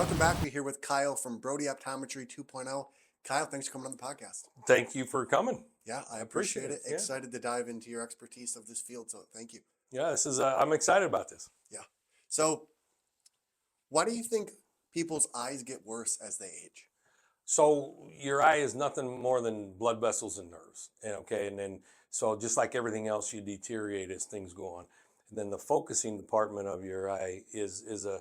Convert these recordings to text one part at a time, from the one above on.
Welcome back. We're here with Kyle from Brodie Optometry 2.0. Kyle, thanks for coming on the podcast. Thank you for coming. Yeah, I appreciate appreciate it. it, yeah. Excited to dive into your expertise of this field, so thank you. Yeah, I'm excited about this. Yeah. So, why do you think people's eyes get worse as they age? So your eye is nothing more than blood vessels and nerves, and then so just like everything else, you deteriorate as things go on. And then the focusing department of your eye is a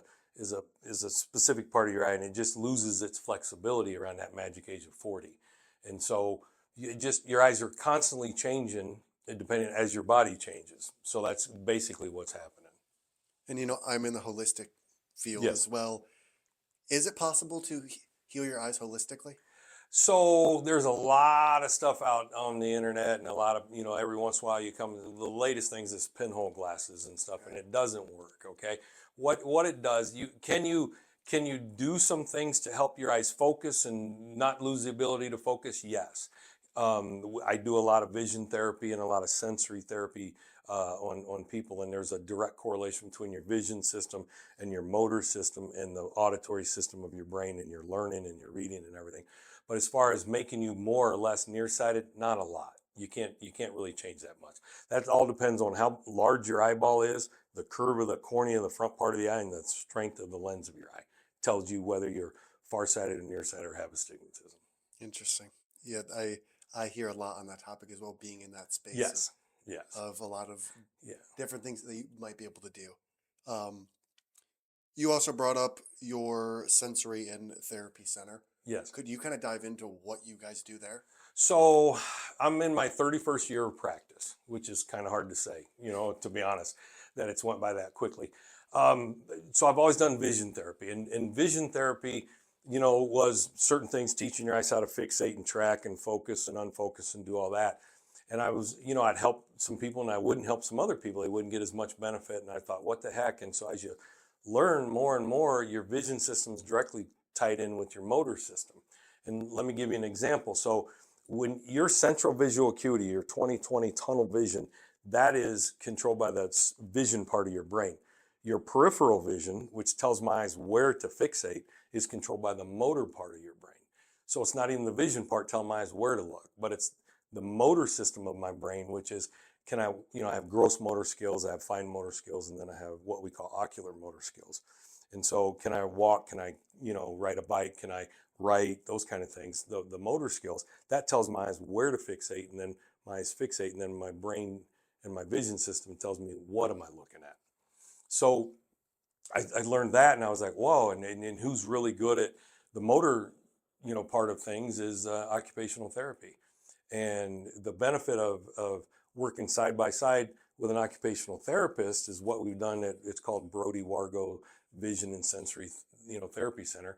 specific part of your eye, and it just loses its flexibility around that magic age of 40. And so your eyes are constantly changing depending as your body changes. So that's basically what's happening. And I'm in the holistic field Yes. as well. Is it possible to heal your eyes holistically? So there's a lot of stuff out on the internet, and a lot of, every once in a while you come, the latest things is pinhole glasses and stuff, and it doesn't work. Okay. What it does, can you do some things to help your eyes focus and not lose the ability to focus? Yes. I do a lot of vision therapy and a lot of sensory therapy on people, and there's a direct correlation between your vision system and your motor system and the auditory system of your brain and your learning and your reading and everything. But as far as making you more or less nearsighted, not a lot. You can't really change that much. That all depends on how large your eyeball is, the curve of the cornea, the front part of the eye, and the strength of the lens of your eye. Tells you whether you're farsighted or nearsighted or have astigmatism. Interesting. Yeah, I hear a lot on that topic as well, being in that space Yes. of a lot of Yeah. different things that you might be able to do. You also brought up your sensory and therapy center. Yes. Could you kind of dive into what you guys do there? So I'm in my 31st year of practice, which is kind of hard to say, to be honest, that it's went by that quickly. So I've always done vision therapy, and vision therapy, was certain things, teaching your eyes how to fixate and track and focus and unfocus and do all that. And I was, I'd help some people and I wouldn't help some other people. They wouldn't get as much benefit. And I thought, what the heck? And so as you learn more and more, your vision system's directly tied in with your motor system. And let me give you an example. So when your central visual acuity, your 20/20 tunnel vision, that is controlled by the vision part of your brain. Your peripheral vision, which tells my eyes where to fixate, is controlled by the motor part of your brain. So it's not even the vision part telling my eyes where to look, but it's the motor system of my brain, which is, I have gross motor skills, I have fine motor skills, and then I have what we call ocular motor skills. And so can I walk? Can I, ride a bike? Can I write? Those kind of things. The motor skills, that tells my eyes where to fixate, and then my eyes fixate, and then my brain and my vision system tells me what am I looking at. So I learned that, and I was like, whoa, and who's really good at the motor, part of things is occupational therapy. And the benefit of working side by side with an occupational therapist is what we've done. It's called Brodie Vision and Sensory, Therapy Center.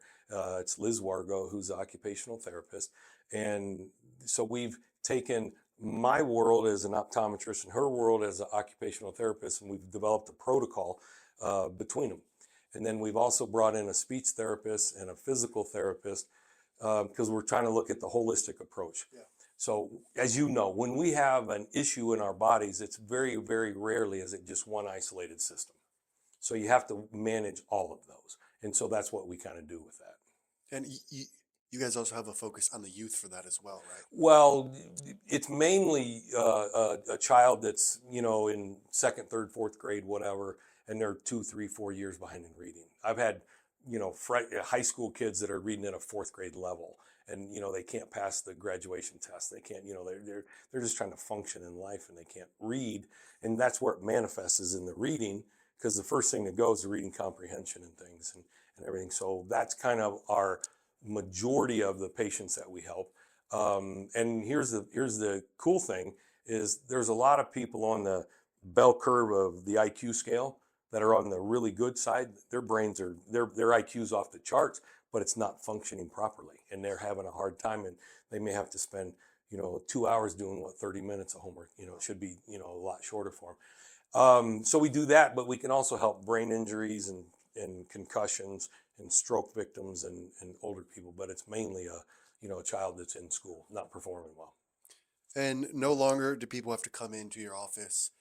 It's Liz Wargo, who's an occupational therapist. And so we've taken my world as an optometrist and her world as an occupational therapist, and we've developed a protocol between them. And then we've also brought in a speech therapist and a physical therapist because we're trying to look at the holistic approach. Yeah. So as you know, when we have an issue in our bodies, it's very, very rarely is it just one isolated system. So you have to manage all of those. And so that's what we kind of do with that. And you guys also have a focus on the youth for that as well, right? Well, it's mainly a child that's, in second, third, fourth grade, whatever, and they're 2, 3, 4 years behind in reading. I've had, high school kids that are reading at a fourth grade level, and, they can't pass the graduation test. They can't, they're just trying to function in life, and they can't read. And that's where it manifests is in the reading, because the first thing that goes is reading comprehension and things and everything. So that's kind of our majority of the patients that we help. And here's the cool thing is there's a lot of people on the bell curve of the IQ scale that are on the really good side. Their brains are, their IQ's off the charts, but it's not functioning properly. And they're having a hard time, and they may have to spend, 2 hours doing 30 minutes of homework. It should be, a lot shorter for them. So we do that, but we can also help brain injuries and concussions and stroke victims and older people. But it's mainly a child that's in school, not performing well. And no longer do people have to come into your office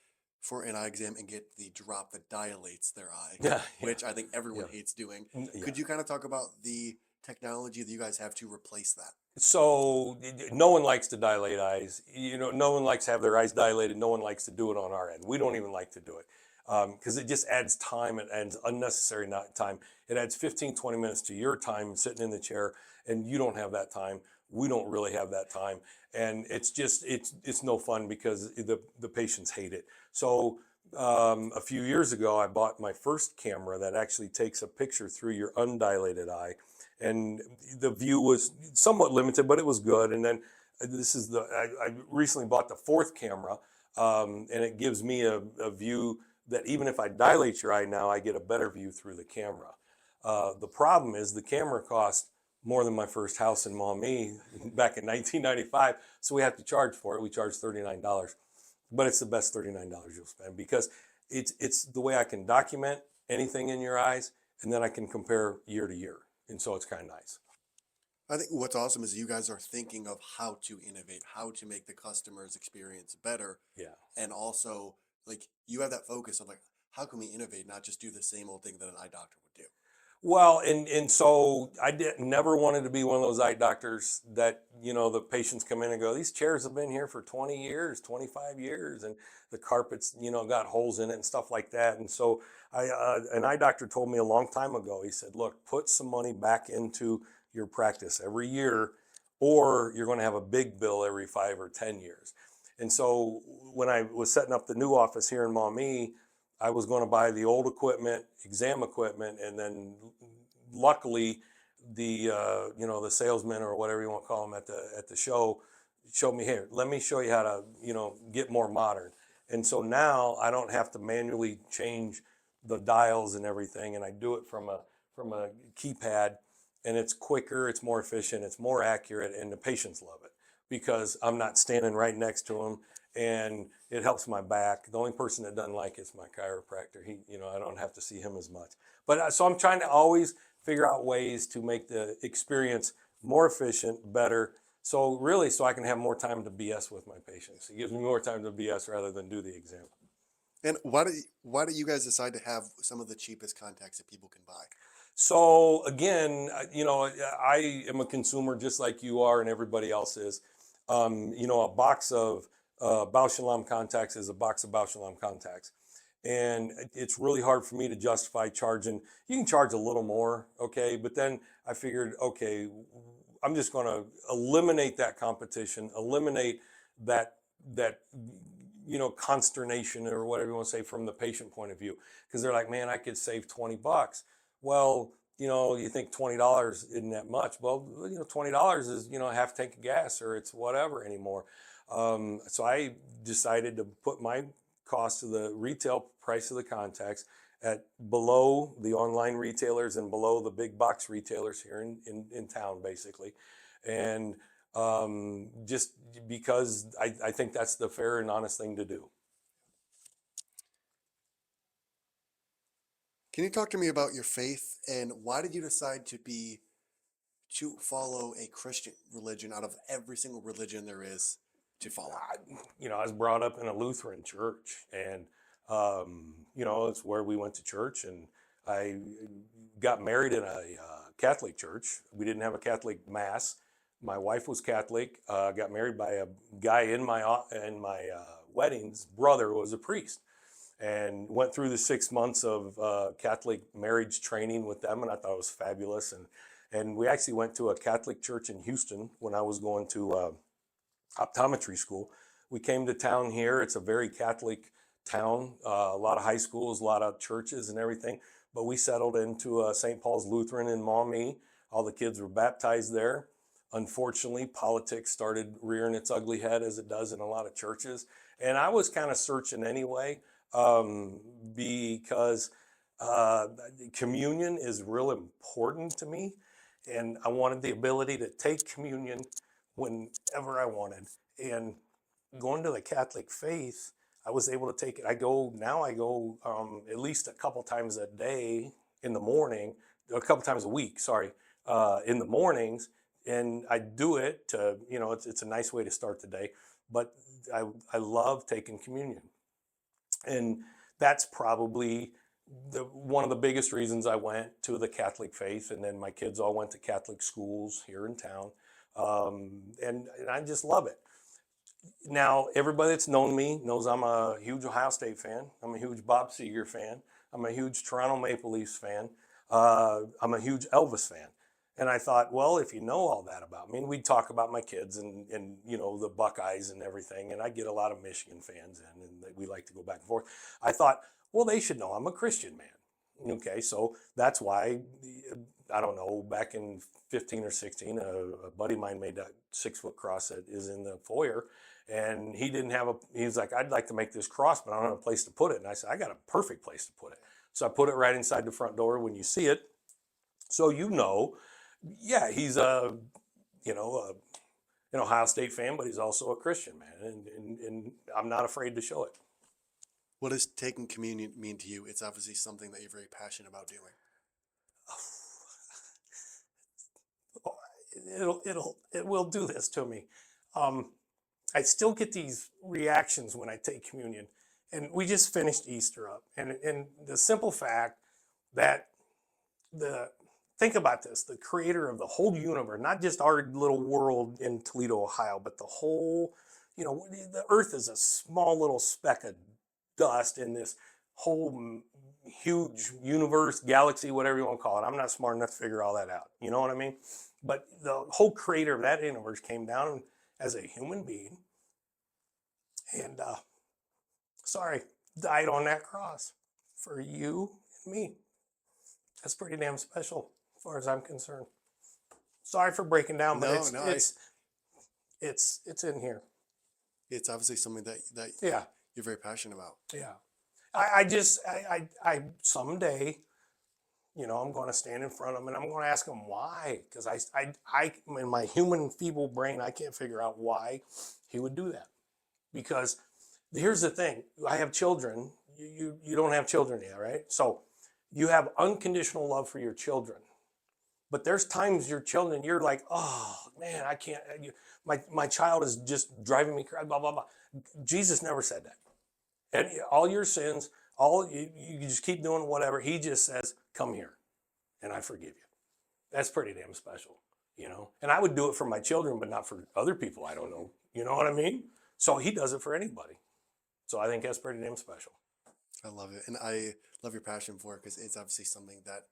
for an eye exam and get the drop that dilates their eye, Yeah, yeah, which I think everyone yeah, hates doing. yeah. Could you kind of talk about the technology that you guys have to replace that? So no one likes to dilate eyes. No one likes to have their eyes dilated. No one likes to do it on our end. We don't even like to do it because it just adds time. It adds unnecessary time. It adds 15, 20 minutes to your time sitting in the chair, and you don't have that time. We don't really have that time, and it's no fun because the patients hate it. So a few years ago, I bought my first camera that actually takes a picture through your undilated eye, and the view was somewhat limited, but it was good. And then I recently bought the fourth camera, and it gives me a view that even if I dilate your eye now, I get a better view through the camera. The problem is the camera cost more than my first house in Maumee back in 1995, so we have to charge for it. We charge $39, but it's the best $39 you'll spend because it's the way I can document anything in your eyes, and then I can compare year to year, and so it's kind of nice. I think what's awesome is you guys are thinking of how to innovate, how to make the customer's experience better, Yeah. and also like you have that focus of like how can we innovate, not just do the same old thing that an eye doctor would do. Well, and so I never wanted to be one of those eye doctors that, the patients come in and go, these chairs have been here for 20 years, 25 years, and the carpets, got holes in it and stuff like that. And so an eye doctor told me a long time ago, he said, look, put some money back into your practice every year, or you're going to have a big bill every 5 or 10 years. And so when I was setting up the new office here in Maumee, I was going to buy the old equipment, exam equipment, and then luckily the salesman or whatever you want to call them at the show showed me, here, let me show you how to get more modern. And so now I don't have to manually change the dials and everything, and I do it from a keypad, and it's quicker, it's more efficient, it's more accurate, and the patients love it because I'm not standing right next to them, and it helps my back. The only person that doesn't like it's my chiropractor. I don't have to see him as much. But so I'm trying to always figure out ways to make the experience more efficient, better. So really, so I can have more time to BS with my patients. It gives me more time to BS rather than do the exam. And why do you guys decide to have some of the cheapest contacts that people can buy? So again, I am a consumer just like you are and everybody else is. A box of Bausch and Lomb contacts is a box of Bausch and Lomb contacts, and it's really hard for me to justify charging. You can charge a little more, okay, but then I figured, okay, I'm just going to eliminate that competition, eliminate that consternation or whatever you want to say from the patient point of view, because they're like, man, I could save $20. Well, you think $20 isn't that much. Well, $20 is, a half tank of gas or it's whatever anymore. So I decided to put my cost of the retail price of the contacts at below the online retailers and below the big box retailers here in town, basically. And just because I think that's the fair and honest thing to do. Can you talk to me about your faith and why did you decide to follow a Christian religion out of every single religion there is to follow? I was brought up in a Lutheran church, and it's where we went to church, and I got married in a Catholic church. We didn't have a Catholic mass. My wife was Catholic. Got married by a guy in my wedding's brother was a priest, and went through the 6 months of Catholic marriage training with them, and I thought it was fabulous. And we actually went to a Catholic church in Houston when I was going to optometry school. We came to town here. It's a very Catholic town, a lot of high schools, a lot of churches and everything. But we settled into St. Paul's Lutheran in Maumee. All the kids were baptized there. Unfortunately, politics started rearing its ugly head as it does in a lot of churches. And I was kind of searching anyway because uh, communion is real important to me. And I wanted the ability to take communion whenever I wanted. And going to the Catholic faith, I was able to take it. I go at least a couple times a day in the morning, a couple times a week, sorry, in the mornings. And I do it to, it's a nice way to start the day. But I love taking communion. And that's probably one of the biggest reasons I went to the Catholic faith. And then my kids all went to Catholic schools here in town. And I just love it. Now, everybody that's known me knows I'm a huge Ohio State fan. I'm a huge Bob Seger fan. I'm a huge Toronto Maple Leafs fan. I'm a huge Elvis fan. And I thought, well, if you know all that about me, and we'd talk about my kids and you know, the Buckeyes and everything, and I get a lot of Michigan fans in, and we like to go back and forth. I thought, well, they should know I'm a Christian man. Okay, so that's why, I don't know, back in 15 or 16, a buddy of mine made that 6-foot cross that is in the foyer, and he didn't have he was like, I'd like to make this cross, but I don't have a place to put it. And I said, I got a perfect place to put it. So I put it right inside the front door when you see it. So you know, yeah, he's you know, an Ohio State fan, but he's also a Christian man, and I'm not afraid to show it. What does taking communion mean to you? It's obviously something that you're very passionate about doing. It will do this to me. I still get these reactions when I take communion, and we just finished Easter up, and the simple fact that think about this, the creator of the whole universe, not just our little world in Toledo, Ohio, but the whole, you know, the earth is a small little speck of dust in this whole huge universe, galaxy, whatever you want to call it. I'm not smart enough to figure all that out. You know what I mean? But the whole creator of that universe came down as a human being and, died on that cross for you and me. That's pretty damn special as far as I'm concerned. Sorry for breaking down, but it's in here. It's obviously something that Yeah. you're very passionate about. Yeah. I someday, you know, I'm going to stand in front of him and I'm going to ask him why, because in my human feeble brain, I can't figure out why he would do that. Because here's the thing: I have children. You don't have children yet, right? So you have unconditional love for your children, but there's times your children, you're like, oh man, I can't. My child is just driving me crazy. Blah blah blah. Jesus never said that. And all your sins, you just keep doing whatever. He just says, come here and I forgive you. That's pretty damn special, you know? And I would do it for my children, but not for other people I don't know. You know what I mean? So he does it for anybody. So I think that's pretty damn special. I love it. And I love your passion for it because it's obviously something that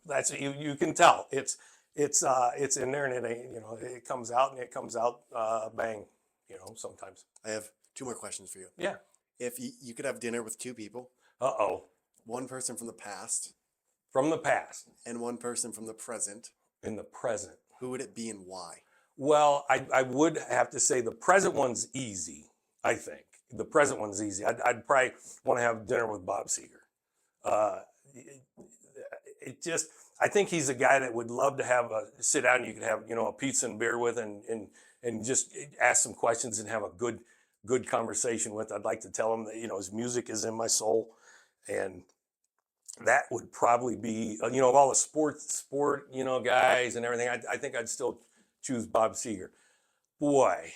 That's you can tell. It's in there and it ain't, you know, it comes out bang, you know, sometimes. I have 2 more questions for you. Yeah. If you could have dinner with 2 people, Uh-oh. one person from the past From the past. and one person from the present, In the present. who would it be and why? Well, I would have to say the present one's easy, I think. The present one's easy. I'd probably want to have dinner with Bob Seger. I think he's a guy that would love to have sit down and you could have, you know, a pizza and beer with and just ask some questions and have a good conversation with. I'd like to tell him that, you know, his music is in my soul. And that would probably be, you know, of all the sport, you know, guys and everything, I think I'd still choose Bob Seger. Boy,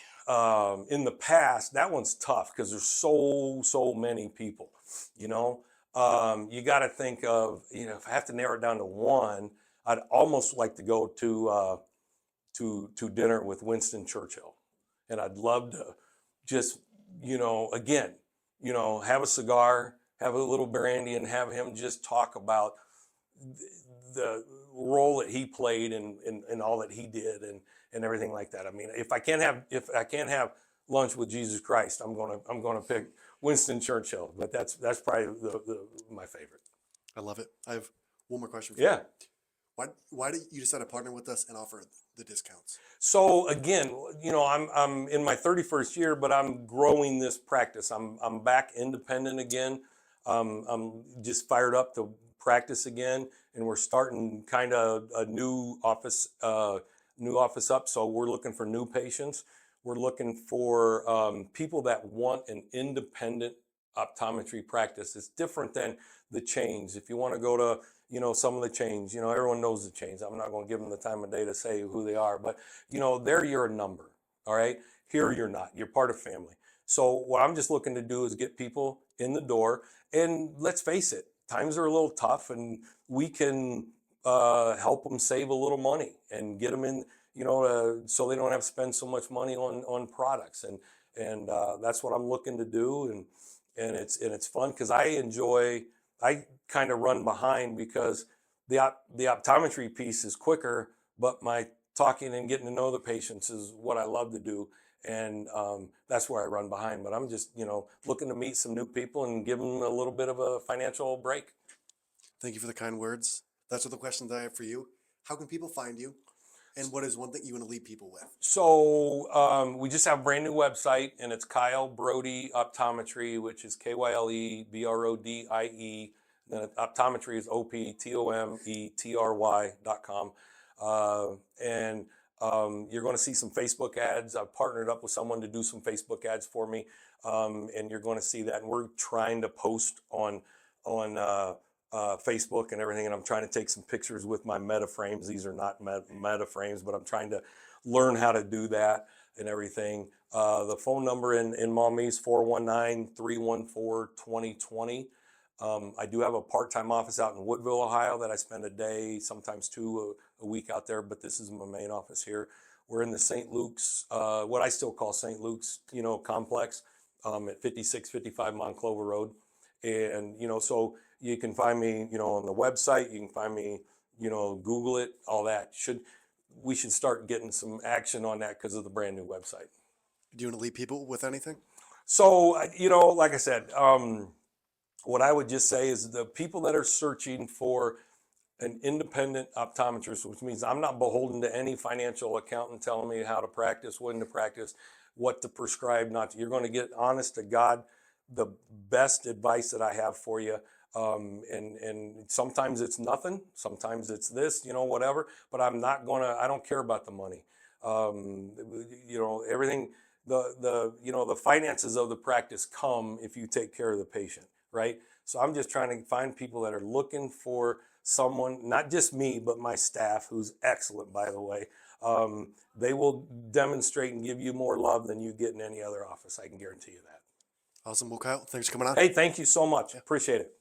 in the past, that one's tough because there's so many people, you know. You got to think of, you know, if I have to narrow it down to one, I'd almost like to go to dinner with Winston Churchill. And I'd love to just, you know, again, you know, have a cigar, have a little brandy, and have him just talk about the role that he played and all that he did and everything like that. I mean, if I can't have lunch with Jesus Christ, I'm gonna pick Winston Churchill. But that's probably my favorite. I love it. I have one more question for you. Yeah. Why did you decide to partner with us and offer the discounts? So again, you know, I'm in my 31st year, but I'm growing this practice. I'm back independent again. I'm just fired up to practice again, and we're starting kind of a new office up. So we're looking for new patients. We're looking for people that want an independent optometry practice. It's different than the chains. If you want to go to, you know, some of the chains, you know, everyone knows the chains. I'm not going to give them the time of day to say who they are, but, you know, they're your number. All right. Here you're not. You're part of family. So what I'm just looking to do is get people in the door. And let's face it, times are a little tough, and we can help them save a little money and get them in, so they don't have to spend so much money on products. And that's what I'm looking to do. And it's fun because I kind of run behind because the optometry piece is quicker, but my talking and getting to know the patients is what I love to do. And that's where I run behind. But I'm just, looking to meet some new people and give them a little bit of a financial break. Thank you for the kind words. That's what the questions I have for you. How can people find you? And what is one thing you want to leave people with? So we just have a brand new website, and it's Kyle Brodie Optometry, which is KYLEBRODIE. Then optometry is OPTOMETRY.com. And you're going to see some Facebook ads. I've partnered up with someone to do some Facebook ads for me, and you're going to see that. And we're trying to post on Facebook and everything. And I'm trying to take some pictures with my Meta frames. These are not Meta frames, but I'm trying to learn how to do that and everything. The phone number in Maumee is 419-314-2020. I do have a part-time office out in Woodville, Ohio, that I spend a day, sometimes two a week out there, but this is my main office here. We're in the St. Luke's, what I still call St. Luke's, complex, at 5655 Monclova Road. And, so you can find me, on the website. You can find me, Google it, all that. We should start getting some action on that because of the brand new website. Do you want to leave people with anything? So, like I said, what I would just say is the people that are searching for an independent optometrist, which means I'm not beholden to any financial accountant telling me how to practice, when to practice, what to prescribe, not to. You're going to get, honest to God, the best advice that I have for you. And sometimes it's nothing, sometimes it's this, whatever, but I don't care about the money. Everything, the finances of the practice come if you take care of the patient, right? So I'm just trying to find people that are looking for someone, not just me, but my staff, who's excellent, by the way. They will demonstrate and give you more love than you get in any other office. I can guarantee you that. Awesome. Well, Kyle, thanks for coming on. Hey, thank you so much. Appreciate it.